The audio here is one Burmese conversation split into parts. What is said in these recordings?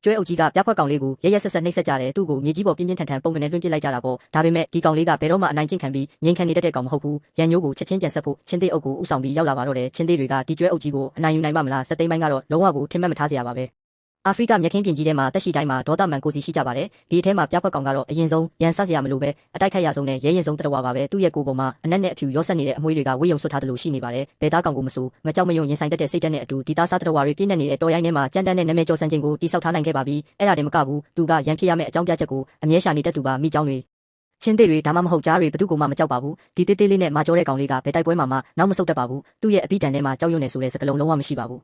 ကျွဲအုပ်ကြီးကပြားဖွက်ကောင်လေးကိုရက်ရက်ဆက်ဆက်နှိပ်စက်ကြတယ်သူ့ကိုမြေကြီးပေါ်ပြင်းပြင်းထန်ထန်ပုံကနေလွှင့်ပစ်လိုက်ကြတာပေါ့ဒါပေမဲ့ဒီကောင်လေးကဘယ်တော့မှအနိုင်ကျင့်ခံပြီးငြိမ်ခံနေတတ်တဲ့ကောင်မဟုတ်ဘူးရန်ညိုးကိုချက်ချင်းပြန်ဆက်ဖို့ချင်းသေးအုပ်ကိုဥဆောင်ပြီးရောက်လာပါတော့တယ်ချင်းသေးတွေကဒီကျွဲအုပ်ကြီးကိုအနိုင်ယူနိုင်ပါမလားစက်သိမ်းပိုင်းကတော့လုံးဝကိုထင်မှတ်မထားစရာပါပဲအာဖရိကမြက်ခင်းပြင်ကြီးထဲမှာတက်ရှိတိုင်းမှာဒေါသမန်ကိုစီရှိကြပါတယ်ဒီအထဲမှာပြားဖွက်ကောင်ကတော့အရင်ဆုံးရန်ဆစရာမလိုပဲအတိုက်ခိုက်ရဆုံးနဲ့ရဲရင်ဆုံးတတော်ပါပဲသူ့ရဲ့ကိုယ်ပေါ်မှာအနက်နဲ့အဖြူရောဆက်နေတဲ့အမွှေးတွေကဝေးယုံဆွတ်ထားတယ်လို့ရှိနေပါတယ်ဘယ်သားကောင်ကိုမဆိုမကြောက်မရွံ့ရင်ဆိုင်တတ်တဲ့စိတ်ဓာတ်နဲ့အတူဒီသားစားတတော်တွေပြည့်နေနေတဲ့တော်ရိုင်းထဲမှာကြမ်းတမ်းတဲ့နာမည်ကျော်ဆန်ခြင်းကိုတိဆောက်ထားနိုင်ခဲ့ပါပြီအဲ့ဒါတည်းမကဘူးသူကရန်ဖြစ်ရမယ့်အကြောင်းပြချက်ကိုအမြဲရှာနေတတ်သူပါမိကြောင်းတွေချင်းသေးတွေဒါမှမဟုတ်ကြားတွေဘသူ့ကိုမှမကြောက်ပါဘူးဒီသေးသေးလေးနဲ့မာကျောတဲ့ကောင်လေးကဘယ်တိုက်ပွဲမှာမှနောက်မဆုတ်တတ်ပါဘူးသူ့ရဲ့အပိတန်ထဲမှာကြောက်ရွံ့နေဆိုတဲ့စကလုံးလုံးဝမရှိပါဘူး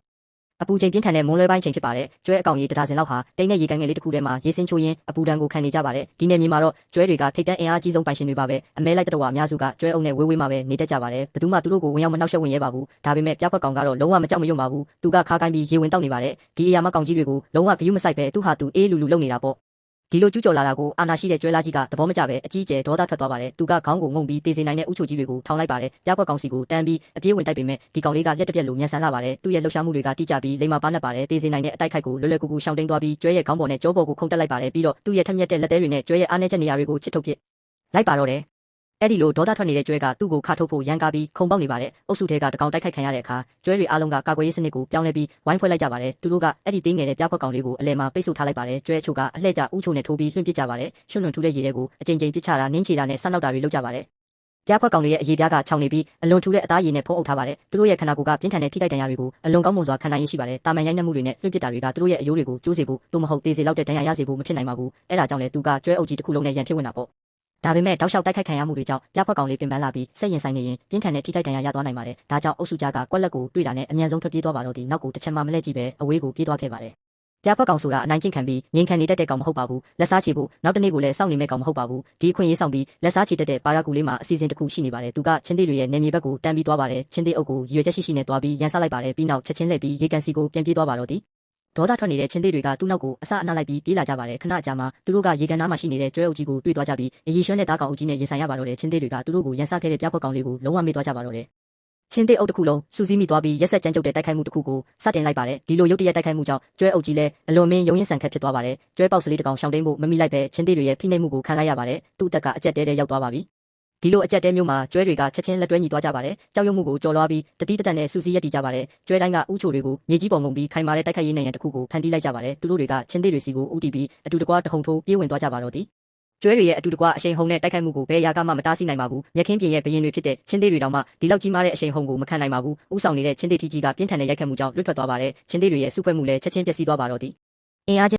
အပူချိန်ပြင်းထန်တဲ့မွန်းလွဲပိုင်းချိန်ဖြစ်ပါတယ်ကျွဲအကောင်ကြီးတဒါစင်လောက်ဟာတိတ်နဲ့ရေကန်ငယ်လေးတစ်ခုထဲမှာရေစင်းချိုးရင်းအပူဒဏ်ကိုခံနေကြပါတယ်ဒီနယ်မြေမှာတော့ကျွဲတွေကထိတ်တန့်အင်အားကြီးဆုံးပိုင်ရှင်တွေပါပဲအမဲလိုက်တတော်အများစုကကျွဲအုပ်နဲ့ဝေးဝေးမှာပဲနေတတ်ကြပါတယ်ဘယ်သူမှသူတို့ကိုဝင်ရောက်မနှောက်ယှက်ဝင်ရဲပါဘူးဒါပေမဲ့ပြားဖွက်ကောင်ကတော့လုံးဝမကြောက်မရွံ့ပါဘူးသူကခါကိုင်းပြီးရေဝင်တောက်နေပါတယ်ဒီအရာမကောင်ကြီးတွေကိုလုံးဝဂယုမဆိုင်ပဲသူဟာသူအေးလူလူလုပ်နေတာပေါ့ဒီလိုကျူးကျော်လာတာကိုအာနာရှိတဲ့ကျွဲလားကြီးကသဘောမကျပဲအကြီးကျယ်ဒေါသထွက်သွားပါတယ်သူကခေါင်းကိုငုံပြီးတေးစေနိုင်တဲ့ဥချိုကြီးတွေကိုထောင်လိုက်ပါတယ်ပြားဖွက်ကောင်စီကိုတန်းပြီးအပြေးဝင်တိုက်ပေမဲ့ဒီကောင်လေးကလက်တပြက်လိုမြန်ဆန်လာပါတယ်သူ့ရဲ့လှုပ်ရှားမှုတွေကတိကျပြီးလိမ္မာပါနဲ့ပါတယ်တေးစေနိုင်တဲ့အတိုက်ခိုက်ကိုလွယ်လွယ်ကူကူရှောင်တိန်သွားပြီးကျွဲရဲ့ခေါင်းပေါ်နဲ့ကြောပေါ်ကိုခုန်တက်လိုက်ပါတယ်ပြီးတော့သူ့ရဲ့ထက်မြက်တဲ့လက်သေးတွေနဲ့ကျွဲရဲ့အားနည်းချက်နေရာတွေကိုချစ်ထုတ်ပစ်လိုက်ပါတော့တယ်အဲ့ဒီလိုဒေါသထွက်နေတဲ့ကျွဲကသူ့ကိုခါထုတ်ဖို့ရန်ကားပြီးခုံပေါက်နေပါတယ်အုပ်စုထဲကတကောင်တိုက်ခိုက်ခံရတဲ့အခါကျွဲတွေအားလုံးကကာကွယ်ရေးစနစ်ကိုပြောင်းလဲပြီးဝိုင်းဖွဲ့လိုက်ကြပါတယ်သူတို့ကအဲ့ဒီသေးငယ်တဲ့ပြားဖွက်ကောင်လေးကိုအလဲမှာပိတ်ဆို့ထားလိုက်ပါတယ်ကျွဲအချို့ကအလှဲ့ကျဥချိုနဲ့ထိုးပြီးလွှင့်ပစ်ကြပါတယ်ရွှွန့်လွန်ထူတဲ့ရေတွေကိုအကြိမ်ကြိမ်ပစ်ချတာနင်းချတာနဲ့ဆန်းနောက်တာတွေလုပ်ကြပါတယ်ပြားဖွက်ကောင်တွေရဲ့အရေးပြားကခြောင်နေပြီးအလွန်ထူတဲ့အသားရည်နဲ့ဖုံးအုပ်ထားပါတယ်သူတို့ရဲ့ခန္ဓာကိုယ်ကပြင်းထန်တဲ့ထိခိုက်ဒဏ်ရာတွေကိုအလွန်ကောင်းမွန်စွာခံနိုင်ရရှိပါတယ်တာမန်ရိုက်နှက်မှုတွေနဲ့လွှင့်ပစ်တာတွေကသူတို့ရဲ့အယိုးတွေကိုကျိုးစေဖို့သို့မဟုတ်တေးစေလောက်တဲ့ဒဏ်ရာရစေဖို့မဖြစ်နိုင်ပါဘူးအဲ့ဒါကြောင့်လေသူကကျွဲအုပ်ကြီးတစ်ခုလုံးနဲ့ရန်ဖြစ်ဝင်တာပေါ့ဒါပေမဲ့တောက်လျှောက်တိုက်ခိုက်ခံရမှုတွေကြောင့်ပြားဖွက်ကောင်လေးပြင်ပန်းလာပြီးစိတ်ရင်ဆိုင်နေရင်ပြင်းထန်တဲ့ထိခိုက်ဒဏ်ရာရသွားနိုင်ပါတယ်ဒါကြောင့်အုပ်စုကြားကကွက်လက်ကိုတွေ့တာနဲ့အမြန်ဆုံးထွက်ပြေးသွားပါတော့ဒီနောက်ကိုတစ်ချက်မှမလှည့်ကြည့်ပဲအဝေးကိုပြေးသွားခဲ့ပါတယ်ပြားဖွက်ကောင်ဆိုတာအနိုင်ကျင့်ခံပြီးငြိမ်ခံနေတတ်တဲ့ကောင်မဟုတ်ပါဘူးလက်စားချေဖို့နောက်တနေ့ကိုလည်းစောင့်နေမဲ့ကောင်မဟုတ်ပါဘူးဒီအခွင့်အရေးဆောင်ပြီးလက်စားချေတတ်တဲ့ပါရဂူလေးမှာအစီအစဉ်တစ်ခုရှိနေပါတယ်သူကချင်းသေးတွေရဲ့နေမြေဘက်ကိုတန်းပြီးသွားပါတယ်ချင်းသေးအုပ်ကိုရွေချက်ရှိရှိနဲ့သွားပြီးရန်ဆလိုက်ပါတယ်ပြီးနောက်ချက်ချင်းလှည့်ပြီးရေကန်စီကိုပြန်ပြေးသွားပါတော့ဒီဒေါသထွက်နေတဲ့ချင်းသေးတွေကသူ့နောက်ကိုအစအနလိုက်ပြီးပြေးလာကြပါတယ်ခဏကြာမှသူတို့ကရေကန်နားမှာရှိနေတဲ့ကျွဲအုပ်ကြီးကိုတွေ့သွားကြပြီးရေရွှဲတဲ့သားကောင်အုပ်ကြီးနဲ့ရင်ဆိုင်ရပါတော့တယ်ချင်းသေးတွေကသူတို့ကိုရန်ဆခဲ့တဲ့ပြားဖွက်ကောင်လေးကိုလုံးဝမေ့သွားကြပါတော့တယ်ချင်းသေးအုပ်တစ်ခုလုံးစူးစီးမိသွားပြီးရက်ဆက်ကြမ်းကြုတ်တဲ့တိုက်ခိုက်မှုတစ်ခုကိုစတင်လိုက်ပါတယ်ဒီလိုရုတ်တရက်တိုက်ခိုက်မှုကြောင့်ကျွဲအုပ်ကြီးလည်းအလွန်မင်းရုံရင်ဆန်ခတ်ဖြစ်သွားပါတယ်ကျွဲပေါက်စလေးတစ်ကောင်ရှောင်တိန်ဖို့မမိလိုက်ပဲချင်းသေးတွေရဲ့ဖိနှိပ်မှုကိုခံလိုက်ရပါတယ်သူ့အသက်ကအကျက်တဲတဲရောက်သွားပါပြီဒီလိုအကျက်တဲမျိုးမှာကျွဲတွေကချက်ချင်းလက်တွဲညီသွားကြပါတယ်ကြောက်ရွံ့မှုကိုကြော်လွှားပြီးတတိတတက်နဲ့စူးစီးရက်တည်ကြပါတယ်ကျွဲတိုင်းကဥချိုတွေကိုမြေကြီးပေါ်ငုံပြီးခိုင်မာတဲ့တိုက်ခိုက်ရေးနိုင်ရန်တစ်ခုကိုဖန်တီးလိုက်ကြပါတယ်သူတို့တွေကချင်းသေးတွေစီကိုဥတီပြီးအတူတကွတဟုန်ထိုးပြေးဝင်သွားကြပါတော့သည်ကျွဲတွေရဲ့အတူတကွအရှိန်ဟုန်နဲ့တိုက်ခိုက်မှုကိုဘယ်ရာကမှမတားဆီးနိုင်ပါဘူးမြက်ခင်းပြင်ရဲ့ဘရင်တွေဖြစ်တဲ့ချင်းသေးတွေတောင်မှဒီလောက်ကြီးမားတဲ့အရှိန်ဟုန်ကိုမခံနိုင်ပါဘူးဥဆောင်နေတဲ့ချင်းသေးထီကြီးကပြင်းထန်တဲ့ရိုက်ခတ်မှုကြောင့်လွတ်ထွက်သွားပါတယ်ချင်းသေးတွေရဲ့စုဖွဲ့မှုလည်းချက်ချင်းပျက်စီးသွားပါတော့သည်အင်အား